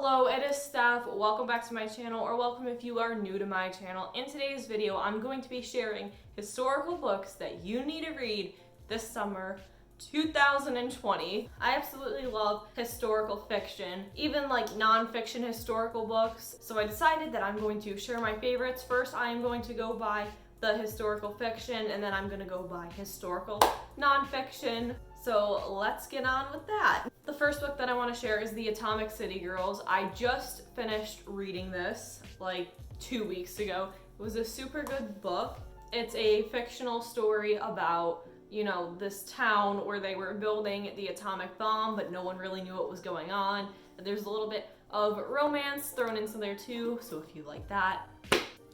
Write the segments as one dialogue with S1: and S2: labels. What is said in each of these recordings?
S1: Hello, it is Steph. Welcome back to my channel, or welcome if you are new to my channel. In today's video, I'm going to be sharing historical books that you need to read this summer, 2020. I absolutely love historical fiction, even like non-fiction historical books. So I decided that I'm going to share my favorites. First, I am going to go by the historical fiction, and then I'm going to go by historical non-fiction. So let's get on with that. The first book that I want to share is The Atomic City Girls. I just finished reading this like 2 weeks ago. It was a super good book. It's a fictional story about, you know, this town where they were building the atomic bomb, but no one really knew what was going on. There's a little bit of romance thrown into there too, so if you like that.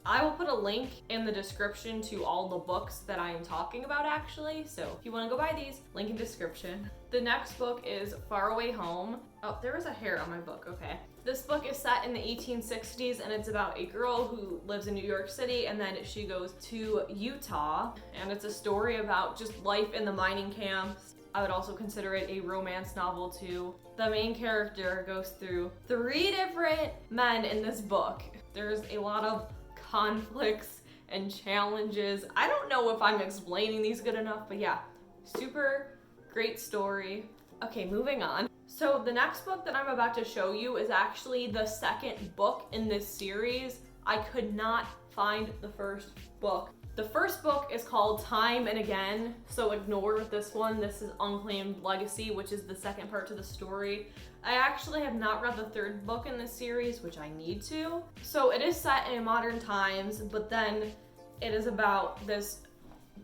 S1: I will put a link in the description to all the books that I am talking about actually, so if you want to go buy these, link in description. The next book is Far Away Home. Oh, there was a hair on my book, okay. This book is set in the 1860s and it's about a girl who lives in New York City and then she goes to Utah, and it's a story about just life in the mining camps. I would also consider it a romance novel too. The main character goes through 3 different men in this book. There's a lot of conflicts and challenges. I don't know if I'm explaining these good enough, but yeah, super great story. Okay, moving on. So the next book that I'm about to show you is actually the second book in this series. I could not find the first book. The first book is called Time and Again, so ignore this one. This is Unclaimed Legacy, which is the second part to the story. I actually have not read the third book in this series, which I need to. So it is set in modern times, but then it is about this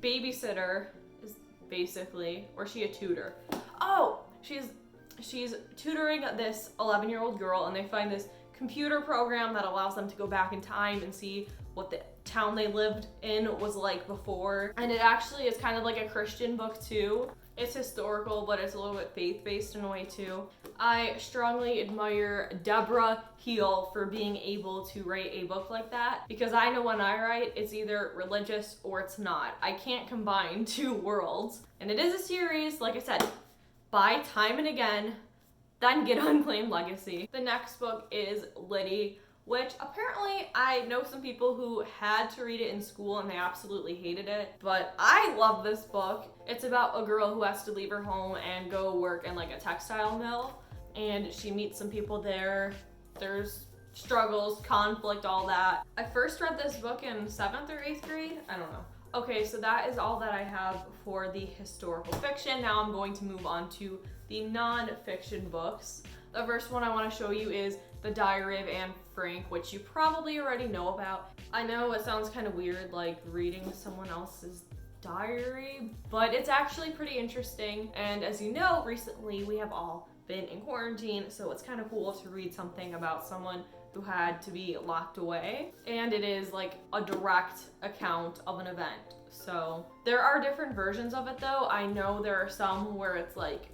S1: babysitter, is basically, or is she a tutor? Oh, she's tutoring this 11-year-old girl, and they find this computer program that allows them to go back in time and see what the town they lived in was like before. And it actually is kind of like a Christian book too. It's historical, but it's a little bit faith-based in a way too. I strongly admire Deborah Heel for being able to write a book like that, because I know when I write, it's either religious or it's not. I can't combine 2 worlds. And it is a series, like I said, buy Time and Again, then get Unclaimed Legacy. The next book is Liddy, which apparently I know some people who had to read it in school and they absolutely hated it, but I love this book. It's about a girl who has to leave her home and go work in like a textile mill, and she meets some people there. There's struggles, conflict, all that. I first read this book in 7th or 8th grade, I don't know. Okay, so that is all that I have for the historical fiction. Now I'm going to move on to the non-fiction books. The first one I want to show you is The Diary of Anne Frank, which you probably already know about. I know it sounds kind of weird, like reading someone else's diary, but it's actually pretty interesting. And as you know, recently we have all been in quarantine, so it's kind of cool to read something about someone who had to be locked away. And it is like a direct account of an event. So there are different versions of it though. I know there are some where it's like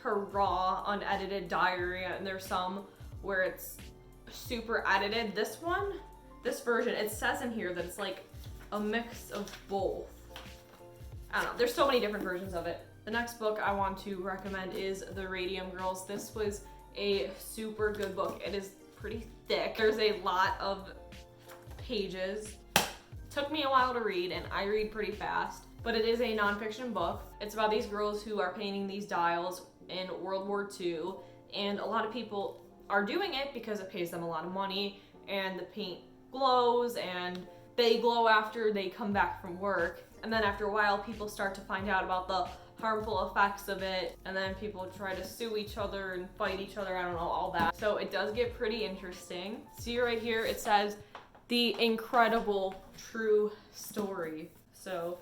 S1: her raw, unedited diary, and there's some where it's super edited. This version, it says in here that it's like a mix of both. I don't know, there's so many different versions of it. The next book I want to recommend is The Radium Girls. This was a super good book. It is pretty thick. There's a lot of pages. Took me a while to read, and I read pretty fast, but it is a nonfiction book. It's about these girls who are painting these dials in World War II, and a lot of people are doing it because it pays them a lot of money, and the paint glows, and they glow after they come back from work. And then after a while, people start to find out about the harmful effects of it, and then people try to sue each other and fight each other, I don't know, all that. So it does get pretty interesting. See right here, it says, the incredible true story. So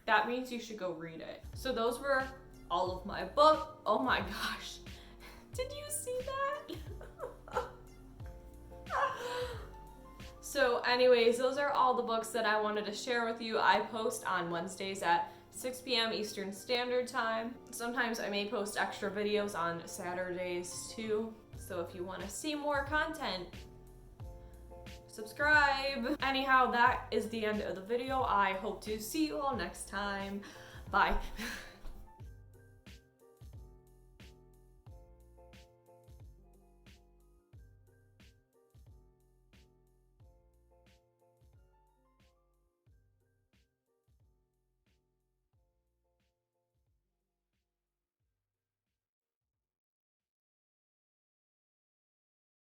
S1: that means you should go read it. So those were all of my book. Oh my gosh. Did you see that? So anyways, those are all the books that I wanted to share with you. I post on Wednesdays at 6 p.m. Eastern Standard Time. Sometimes I may post extra videos on Saturdays too. So if you want to see more content, subscribe. Anyhow, that is the end of the video. I hope to see you all next time. Bye.